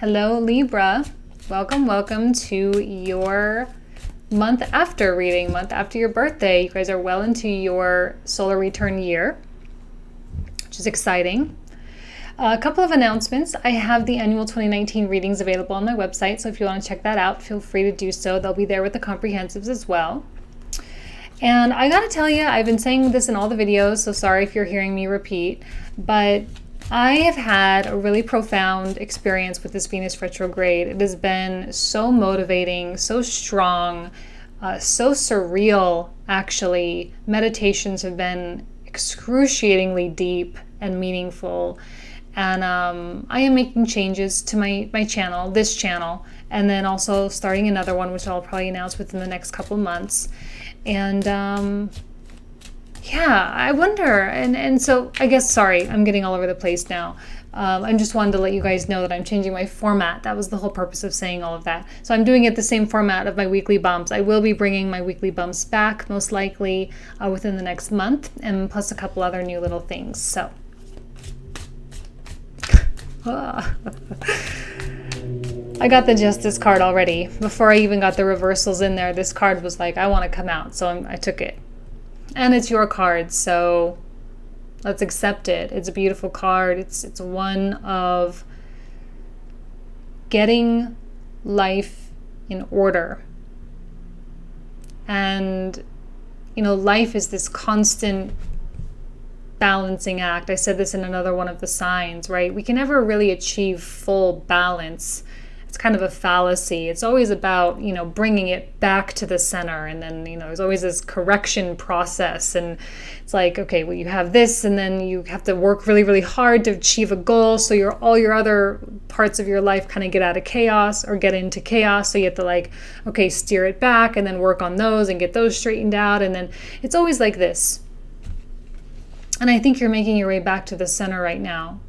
Hello, Libra. Welcome to your month after reading, month after your birthday. You guys are well into your solar return year, which is exciting. A couple of announcements. I have the annual 2019 readings available on my website, so if you want to check that out, feel free to do so. They'll be there with the comprehensives as well. And I gotta tell you, I've been saying this in all the videos, so sorry if you're hearing me repeat, but I have had a really profound experience with this Venus retrograde. It has been so motivating, so strong, so surreal, actually. Meditations have been excruciatingly deep and meaningful. And I am making changes to my channel, this channel, and then also starting another one, which I'll probably announce within the next couple months. And yeah, I wonder, and so I guess, sorry, I'm getting all over the place now. I just wanted to let you guys know that I'm changing my format. That was the whole purpose of saying all of that. So I'm doing it the same format of my weekly bumps. I will be bringing my weekly bumps back, most likely within the next month, and plus a couple other new little things. So. I got the Justice card already. Before I even got the reversals in there, this card was like, I want to come out, so I took it. And it's your card, so let's accept it. It's a beautiful card. It's one of getting life in order. And, you know, life is this constant balancing act. I said this in another one of the signs, right? We can never really achieve full balance. It's kind of a fallacy. It's always about, you know, bringing it back to the center, and then, you know, there's always this correction process, and it's like, okay, well, you have this, and then you have to work really, really hard to achieve a goal, so all your other parts of your life kind of get out of chaos or get into chaos, so you have to, like, okay, steer it back and then work on those and get those straightened out, and then it's always like this. And I think you're making your way back to the center right now.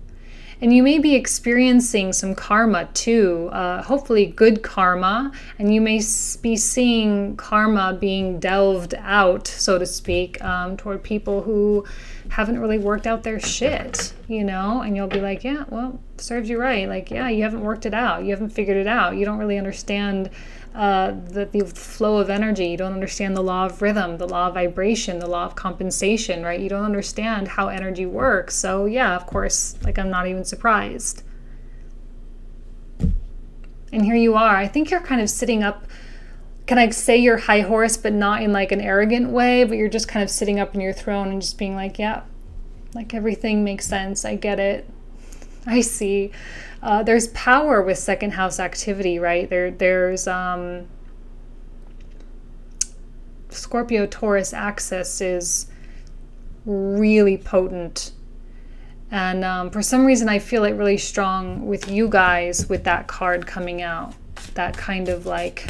And you may be experiencing some karma too, hopefully good karma, and you may be seeing karma being delved out, so to speak, toward people who haven't really worked out their shit, you know, and you'll be like, yeah, well, serves you right. Like, yeah, you haven't worked it out. You haven't figured it out. You don't really understand the flow of energy. You don't understand the law of rhythm, the law of vibration, the law of compensation, right? You don't understand how energy works. So yeah, of course, like, I'm not even surprised. And here you are. I think you're kind of sitting up. Can I say you're high horse, but not in like an arrogant way, but you're just kind of sitting up in your throne and just being like, yeah, like everything makes sense. I get it. I see. There's power with second house activity, right? There's Scorpio Taurus axis is really potent. And for some reason, I feel it really strong with you guys with that card coming out. That kind of like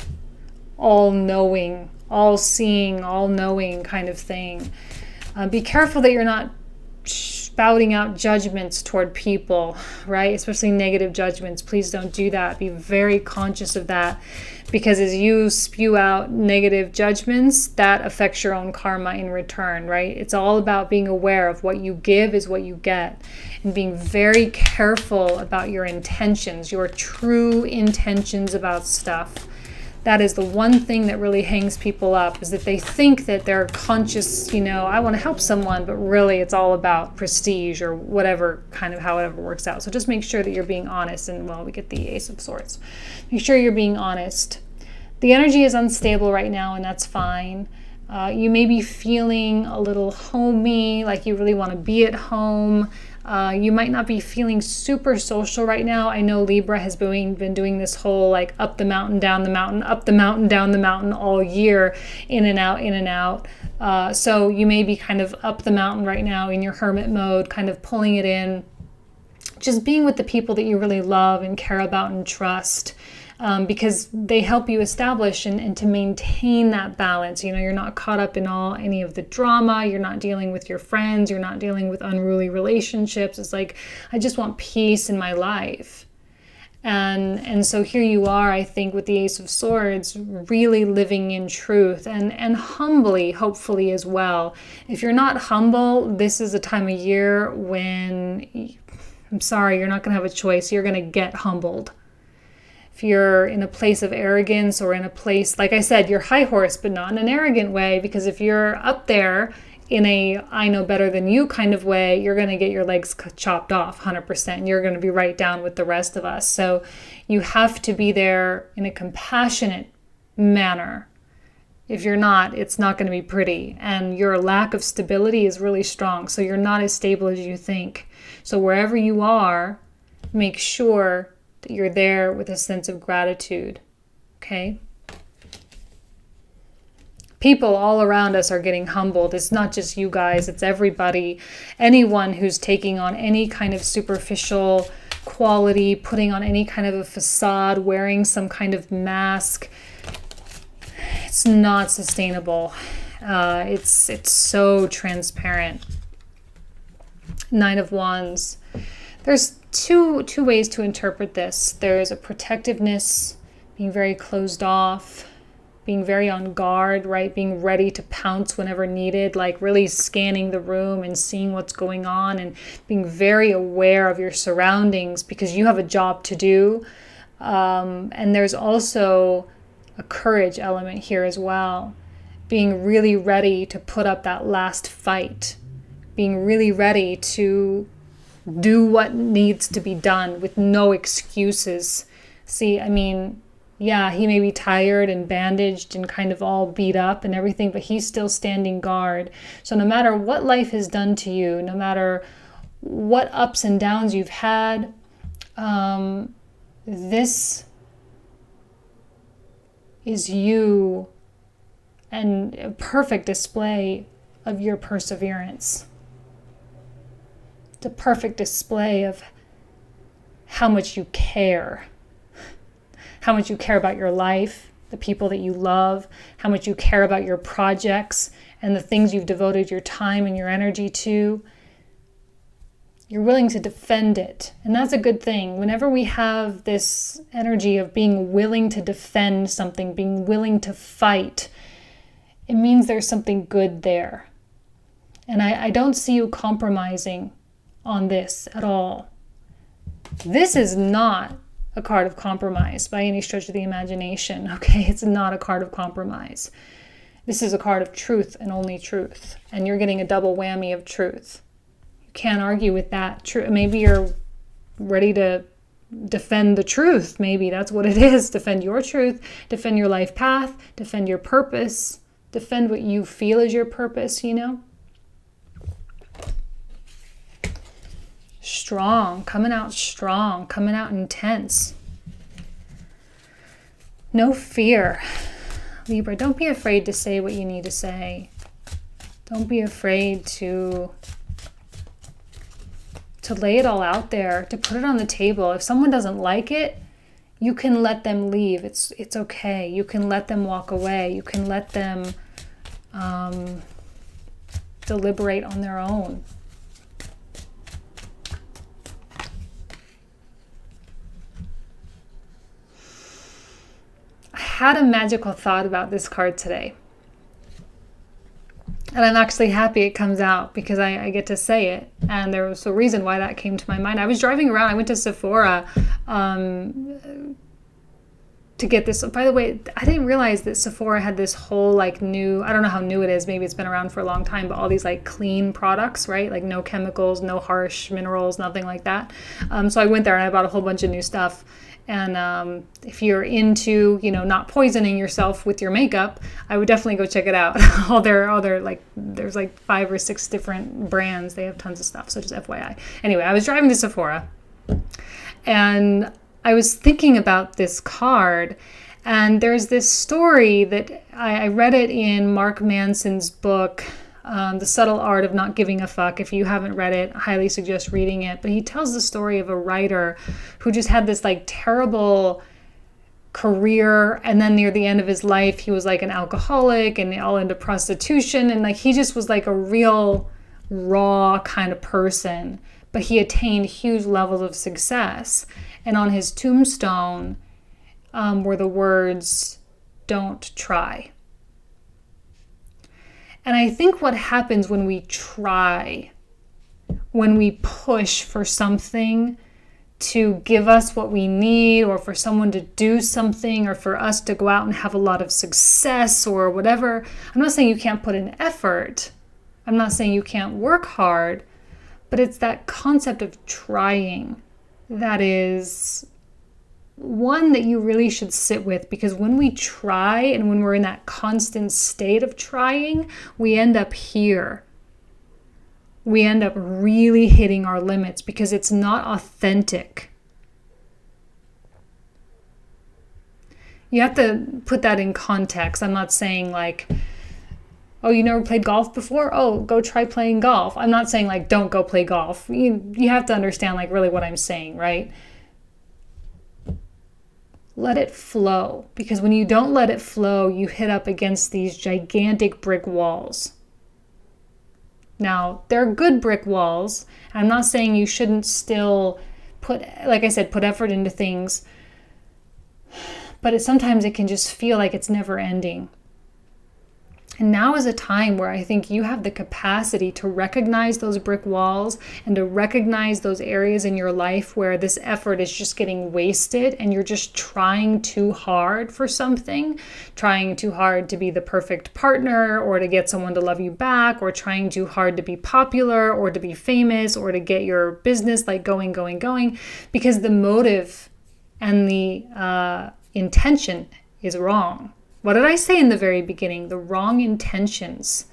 all-knowing, all-seeing, all-knowing kind of thing. Be careful that you're not spouting out judgments toward people, right? Especially negative judgments. Please don't do that. Be very conscious of that, because as you spew out negative judgments, that affects your own karma in return, right? It's all about being aware of what you give is what you get, and being very careful about your intentions, your true intentions about stuff. That is the one thing that really hangs people up, is that they think that they're conscious, you know, I want to help someone, but really it's all about prestige or whatever, kind of however works out. So just make sure that you're being honest. And well, we get the Ace of Swords. Make sure you're being honest. The energy is unstable right now, and that's fine. You may be feeling a little homey, like you really want to be at home. You might not be feeling super social right now. I know Libra has been doing this whole like up the mountain, down the mountain, up the mountain, down the mountain all year, in and out, in and out. So you may be kind of up the mountain right now in your hermit mode, kind of pulling it in, just being with the people that you really love and care about and trust. Because they help you establish and to maintain that balance. You know, you're not caught up in any of the drama. You're not dealing with your friends. You're not dealing with unruly relationships. It's like, I just want peace in my life. And so here you are, I think, with the Ace of Swords, really living in truth and humbly, hopefully, as well. If you're not humble, this is a time of year when, I'm sorry, you're not going to have a choice. You're going to get humbled. if you're in a place of arrogance or in a place, like I said, you're high horse, but not in an arrogant way, because if you're up there in a I know better than you kind of way, you're going to get your legs chopped off 100%. You're going to be right down with the rest of us. So you have to be there in a compassionate manner. If you're not, it's not going to be pretty. And your lack of stability is really strong. So you're not as stable as you think. So wherever you are, make sure that you're there with a sense of gratitude. Okay? People all around us are getting humbled. It's not just you guys, it's everybody. Anyone who's taking on any kind of superficial quality, putting on any kind of a facade, wearing some kind of mask, it's not sustainable. It's so transparent. Nine of Wands. There's two ways to interpret this. There's a protectiveness, being very closed off, being very on guard, right? Being ready to pounce whenever needed, like really scanning the room and seeing what's going on and being very aware of your surroundings because you have a job to do. And there's also a courage element here as well. Being really ready to put up that last fight. Being really ready to do what needs to be done with no excuses. See, I mean, yeah, he may be tired and bandaged and kind of all beat up and everything, but he's still standing guard. So no matter what life has done to you, no matter what ups and downs you've had, this is you and a perfect display of your perseverance. It's a perfect display of how much you care. How much you care about your life, the people that you love, how much you care about your projects and the things you've devoted your time and your energy to. You're willing to defend it. And that's a good thing. Whenever we have this energy of being willing to defend something, being willing to fight, it means there's something good there. And I don't see you compromising on this at all. This is not a card of compromise by any stretch of the imagination, okay? It's not a card of compromise. This is a card of truth and only truth. And you're getting a double whammy of truth. You can't argue with that. Maybe you're ready to defend the truth. Maybe that's what it is. Defend your truth, defend your life path, defend your purpose, defend what you feel is your purpose, you know? Strong, coming out intense. No fear. Libra, don't be afraid to say what you need to say. Don't be afraid to lay it all out there, to put it on the table. If someone doesn't like it, you can let them leave. It's okay. You can let them walk away. You can let them deliberate on their own. Had a magical thought about this card today. And I'm actually happy it comes out because I get to say it. And there was a reason why that came to my mind. I was driving around. I went to Sephora to get this. By the way, I didn't realize that Sephora had this whole like new, I don't know how new it is. Maybe it's been around for a long time, but all these like clean products, right? Like no chemicals, no harsh minerals, nothing like that. So I went there and I bought a whole bunch of new stuff. And if you're into, not poisoning yourself with your makeup, I would definitely go check it out. all their like, there's like 5 or 6 different brands. They have tons of stuff. So just FYI. Anyway, I was driving to Sephora and I was thinking about this card. And there's this story that I read it in Mark Manson's book, The Subtle Art of Not Giving a Fuck. If you haven't read it, I highly suggest reading it. But he tells the story of a writer who just had this like terrible career, and then near the end of his life he was like an alcoholic and all into prostitution, and like he just was like a real raw kind of person, but he attained huge levels of success. And on his tombstone were the words, "Don't try." And I think what happens when we try, when we push for something to give us what we need, or for someone to do something, or for us to go out and have a lot of success or whatever. I'm not saying you can't put in effort. I'm not saying you can't work hard, but it's that concept of trying that is one that you really should sit with, because when we try and when we're in that constant state of trying, we end up here. We end up really hitting our limits because it's not authentic. You have to put that in context. I'm not saying like, oh, you never played golf before? Oh, go try playing golf. I'm not saying like, don't go play golf. You have to understand like really what I'm saying, right? Let it flow, because when you don't let it flow, you hit up against these gigantic brick walls. Now, they're good brick walls. I'm not saying you shouldn't still put, like I said, put effort into things, but sometimes it can just feel like it's never ending. And now is a time where I think you have the capacity to recognize those brick walls and to recognize those areas in your life where this effort is just getting wasted and you're just trying too hard for something, trying too hard to be the perfect partner or to get someone to love you back, or trying too hard to be popular or to be famous or to get your business like going, because the motive and the intention is wrong. What did I say in the very beginning? The wrong intentions.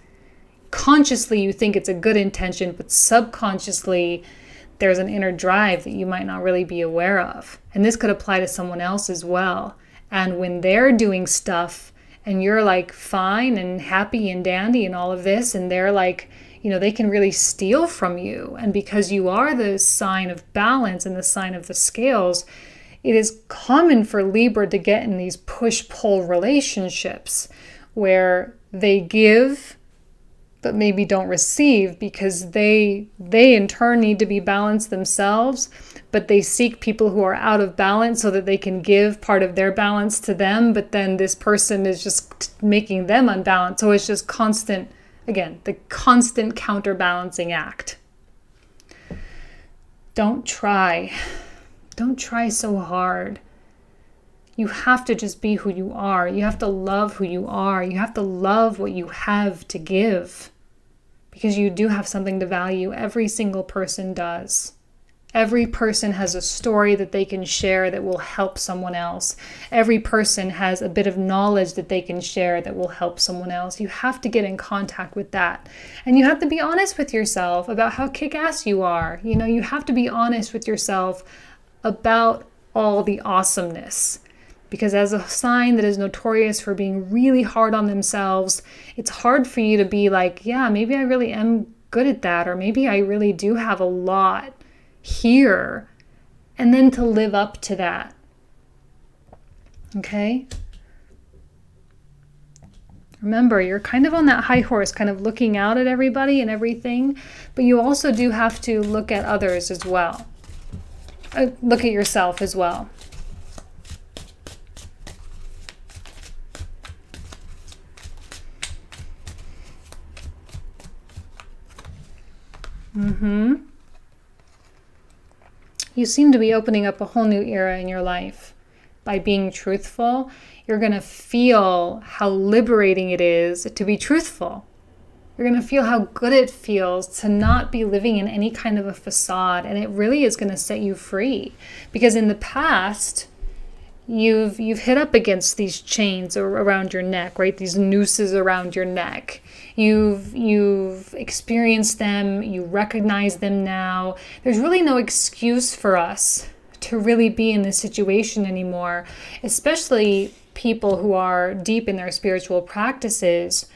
Consciously, you think it's a good intention, but subconsciously, there's an inner drive that you might not really be aware of. And this could apply to someone else as well. And when they're doing stuff and you're like fine and happy and dandy and all of this, and they're like, they can really steal from you. And because you are the sign of balance and the sign of the scales, it is common for Libra to get in these push-pull relationships where they give but maybe don't receive, because they in turn need to be balanced themselves, but they seek people who are out of balance so that they can give part of their balance to them, but then this person is just making them unbalanced. So it's just constant, again, the constant counterbalancing act. Don't try so hard. You have to just be who you are. You have to love who you are. You have to love what you have to give, because you do have something to value. Every single person does. Every person has a story that they can share that will help someone else. Every person has a bit of knowledge that they can share that will help someone else. You have to get in contact with that. And you have to be honest with yourself about how kick-ass you are. You have to be honest with yourself about all the awesomeness. Because as a sign that is notorious for being really hard on themselves, it's hard for you to be like, yeah, maybe I really am good at that, or maybe I really do have a lot here, and then to live up to that. Okay? Remember, you're kind of on that high horse, kind of looking out at everybody and everything, but you also do have to look at others as well. Look at yourself as well. You seem to be opening up a whole new era in your life. By being truthful, you're going to feel how liberating it is to be truthful. You're going to feel how good it feels to not be living in any kind of a facade, and it really is going to set you free. Because in the past, you've hit up against these chains around your neck, right? These nooses around your neck. You've experienced them, you recognize them now. There's really no excuse for us to really be in this situation anymore, especially people who are deep in their spiritual practices.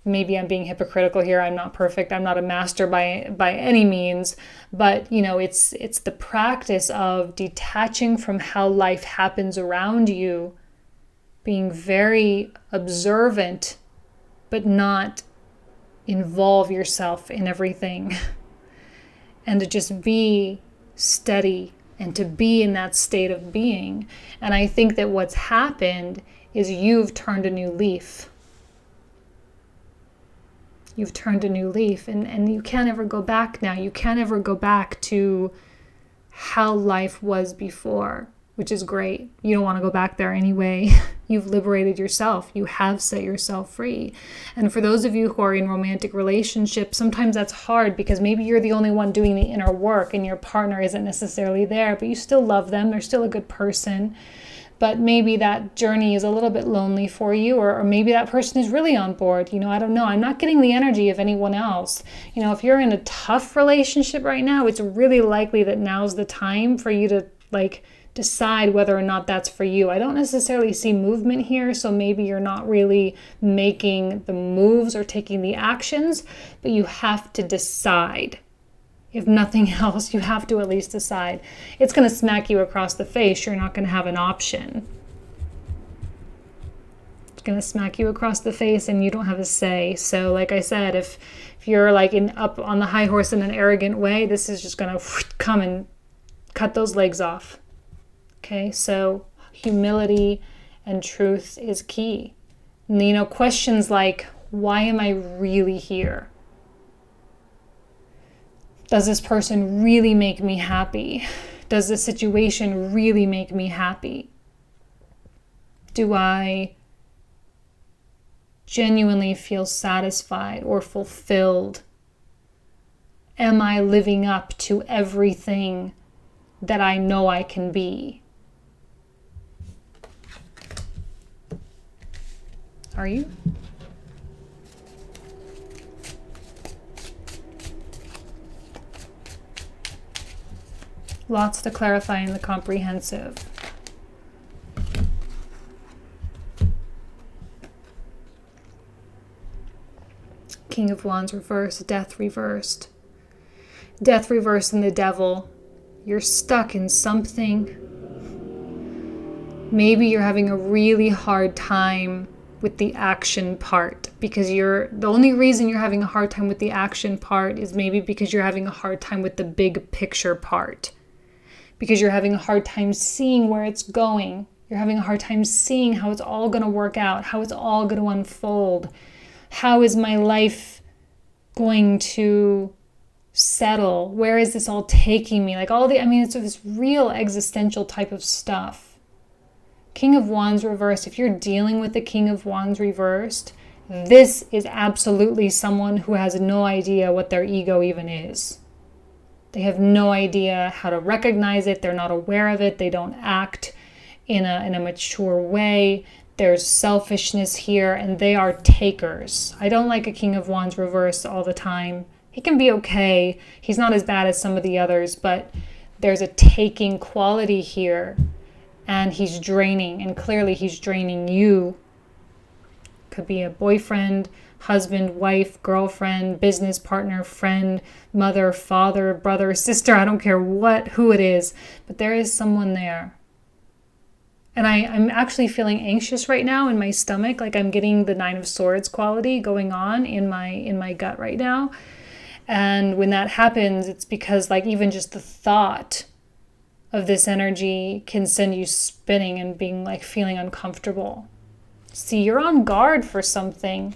Maybe I'm being hypocritical here. I'm not perfect. I'm not a master by any means, but it's the practice of detaching from how life happens around you, being very observant, but not involve yourself in everything, and to just be steady and to be in that state of being. And I think that what's happened is you've turned a new leaf. You've turned a new leaf, and you can't ever go back now. You can't ever go back to how life was before, which is great. You don't want to go back there anyway. You've liberated yourself. You have set yourself free. And for those of you who are in romantic relationships, sometimes that's hard because maybe you're the only one doing the inner work and your partner isn't necessarily there, but you still love them. They're still a good person. But maybe that journey is a little bit lonely for you, or maybe that person is really on board. I don't know. I'm not getting the energy of anyone else. If you're in a tough relationship right now, it's really likely that now's the time for you to decide whether or not that's for you. I don't necessarily see movement here, so maybe you're not really making the moves or taking the actions, but you have to decide. If nothing else, you have to at least decide. It's going to smack you across the face. You're not going to have an option. It's going to smack you across the face and you don't have a say. So like I said, if you're up on the high horse in an arrogant way, this is just going to come and cut those legs off. Okay, so humility and truth is key. And, questions like, why am I really here? Does this person really make me happy? Does this situation really make me happy? Do I genuinely feel satisfied or fulfilled? Am I living up to everything that I know I can be? Are you? Lots to clarify in the comprehensive. King of Wands reversed, Death reversed. Death reversed and the Devil. You're stuck in something. Maybe you're having a really hard time with the action part because the only reason you're having a hard time with the action part is maybe because you're having a hard time with the big picture part. Because you're having a hard time seeing where it's going. You're having a hard time seeing how it's all going to work out, how it's all going to unfold. How is my life going to settle? Where is this all taking me? It's this real existential type of stuff. King of Wands reversed. If you're dealing with the King of Wands reversed, this is absolutely someone who has no idea what their ego even is. They have no idea how to recognize it. They're not aware of it. They don't act in a mature way. There's selfishness here, and they are takers. I don't like a King of Wands reversed all the time. He can be okay. He's not as bad as some of the others, but there's a taking quality here, and he's draining, and clearly he's draining you. Could be a boyfriend, husband, wife, girlfriend, business partner, friend, mother, father, brother, sister, I don't care who it is, but there is someone there. And I'm actually feeling anxious right now in my stomach, I'm getting the Nine of Swords quality going on in my gut right now. And when that happens, it's because even just the thought of this energy can send you spinning and being feeling uncomfortable. See, you're on guard for something.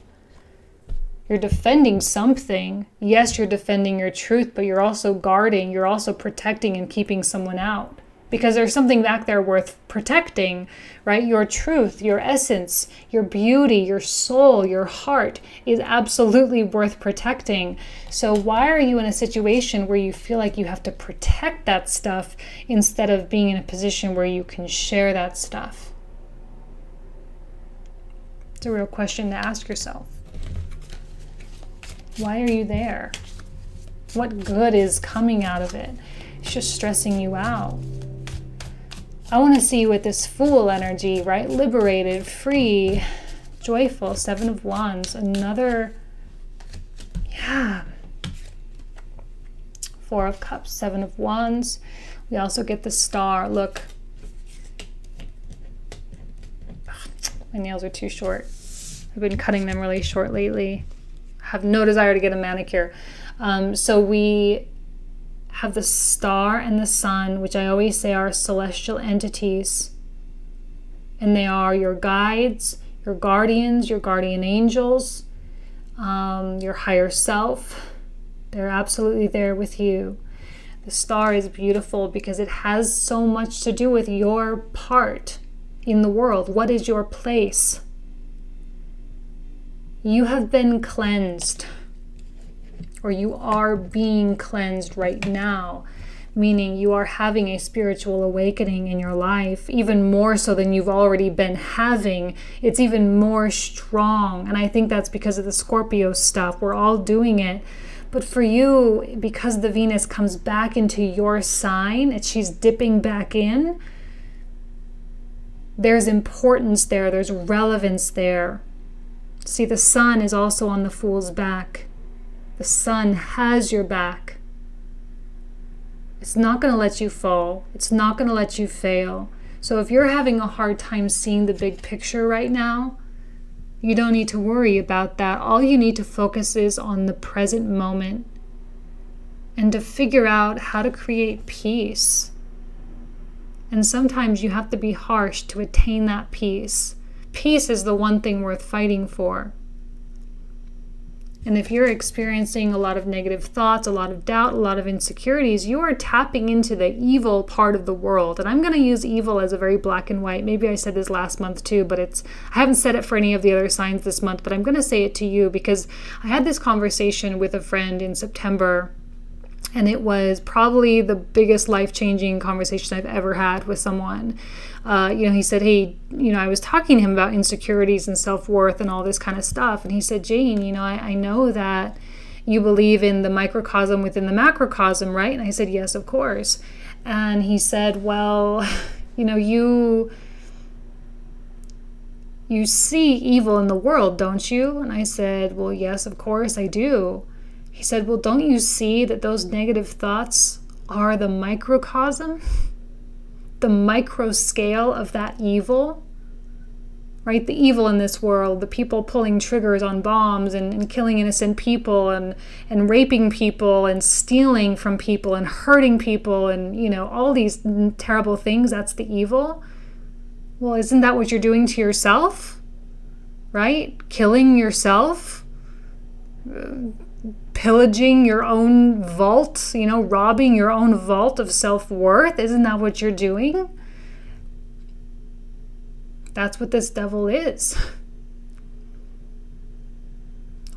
You're defending something. Yes, you're defending your truth, but you're also guarding, you're also protecting and keeping someone out. Because there's something back there worth protecting, right? Your truth, your essence, your beauty, your soul, your heart is absolutely worth protecting. So why are you in a situation where you feel like you have to protect that stuff instead of being in a position where you can share that stuff? It's a real question to ask yourself. Why are you there? What good is coming out of it? It's just stressing you out. I want to see you with this Fool energy, right? Liberated, free, joyful. Seven of Wands. Another, Four of Cups, Seven of Wands. We also get the Star. Look. My nails are too short. I've been cutting them really short lately. I have no desire to get a manicure. So we have the Star and the Sun, which I always say are celestial entities. And they are your guides, your guardians, your guardian angels, your higher self. They're absolutely there with you. The star is beautiful because it has so much to do with your part in the world. What is your place? You have been cleansed, or you are being cleansed right now, meaning you are having a spiritual awakening in your life, even more so than you've already been having. It's even more strong. And I think that's because of the Scorpio stuff. We're all doing it. But for you, because the Venus comes back into your sign and she's dipping back in, there's importance there, there's relevance there. See, the sun is also on the Fool's back. The sun has your back. It's not going to let you fall. It's not going to let you fail. So if you're having a hard time seeing the big picture right now, you don't need to worry about that. All you need to focus is on the present moment and to figure out how to create peace. And sometimes you have to be harsh to attain that peace. Peace is the one thing worth fighting for. And if you're experiencing a lot of negative thoughts, a lot of doubt, a lot of insecurities, you are tapping into the evil part of the world. And I'm going to use evil as a very black and white. Maybe I said this last month too, but I haven't said it for any of the other signs this month, but I'm going to say it to you because I had this conversation with a friend in September, and it was probably the biggest life-changing conversation I've ever had with someone. He said, hey, I was talking to him about insecurities and self-worth and all this kind of stuff. And he said, Jane, I know that you believe in the microcosm within the macrocosm, right? And I said, yes, of course. And he said, well, you see evil in the world, don't you? And I said, well, yes, of course I do. He said, well, don't you see that those negative thoughts are the microcosm? The micro scale of that evil, right? The evil in this world, the people pulling triggers on bombs and killing innocent people and raping people and stealing from people and hurting people and, all these terrible things, that's the evil. Well, isn't that what you're doing to yourself? Right? Killing yourself? Pillaging your own vault, robbing your own vault of self-worth. Isn't that what you're doing? That's what this devil is.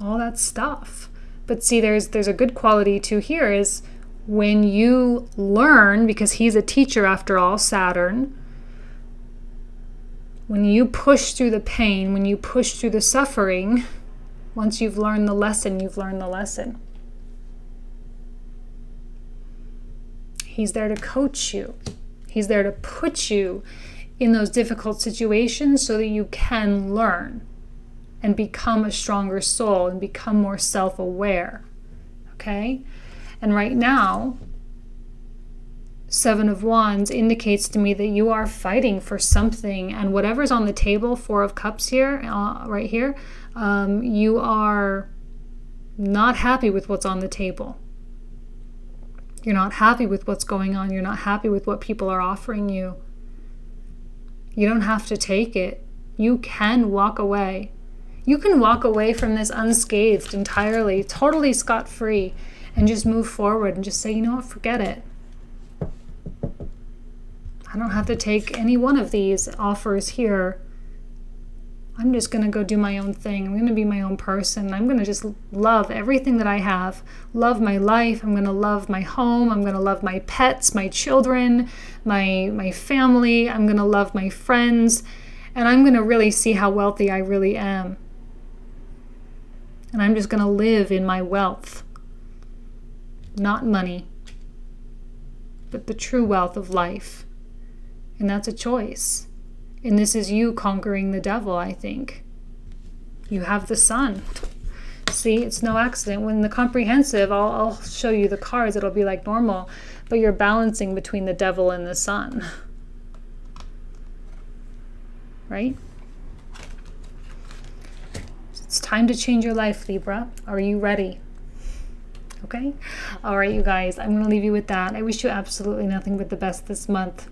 All that stuff. But see, there's a good quality too here is when you learn, because he's a teacher after all, Saturn, when you push through the pain, when you push through the suffering, once you've learned the lesson, you've learned the lesson. He's there to coach you. He's there to put you in those difficult situations so that you can learn and become a stronger soul and become more self-aware. Okay? And right now, Seven of Wands indicates to me that you are fighting for something, and whatever's on the table, Four of Cups here, right here, you are not happy with what's on the table. You're not happy with what's going on. You're not happy with what people are offering you. You don't have to take it. You can walk away. You can walk away from this unscathed entirely, totally scot-free, and just move forward and just say, you know what, forget it. I don't have to take any one of these offers here. I'm just going to go do my own thing. I'm going to be my own person. I'm going to just love everything that I have. Love my life. I'm going to love my home. I'm going to love my pets, my children, my family. I'm going to love my friends. And I'm going to really see how wealthy I really am. And I'm just going to live in my wealth. Not money, but the true wealth of life. And that's a choice. And this is you conquering the devil, I think. You have the sun. See, it's no accident. When the comprehensive, I'll show you the cards, it'll be like normal, but you're balancing between the devil and the sun. Right? It's time to change your life, Libra. Are you ready? Okay? All right, you guys, I'm going to leave you with that. I wish you absolutely nothing but the best this month.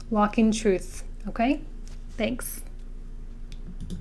Walk in truth. Okay? Thanks.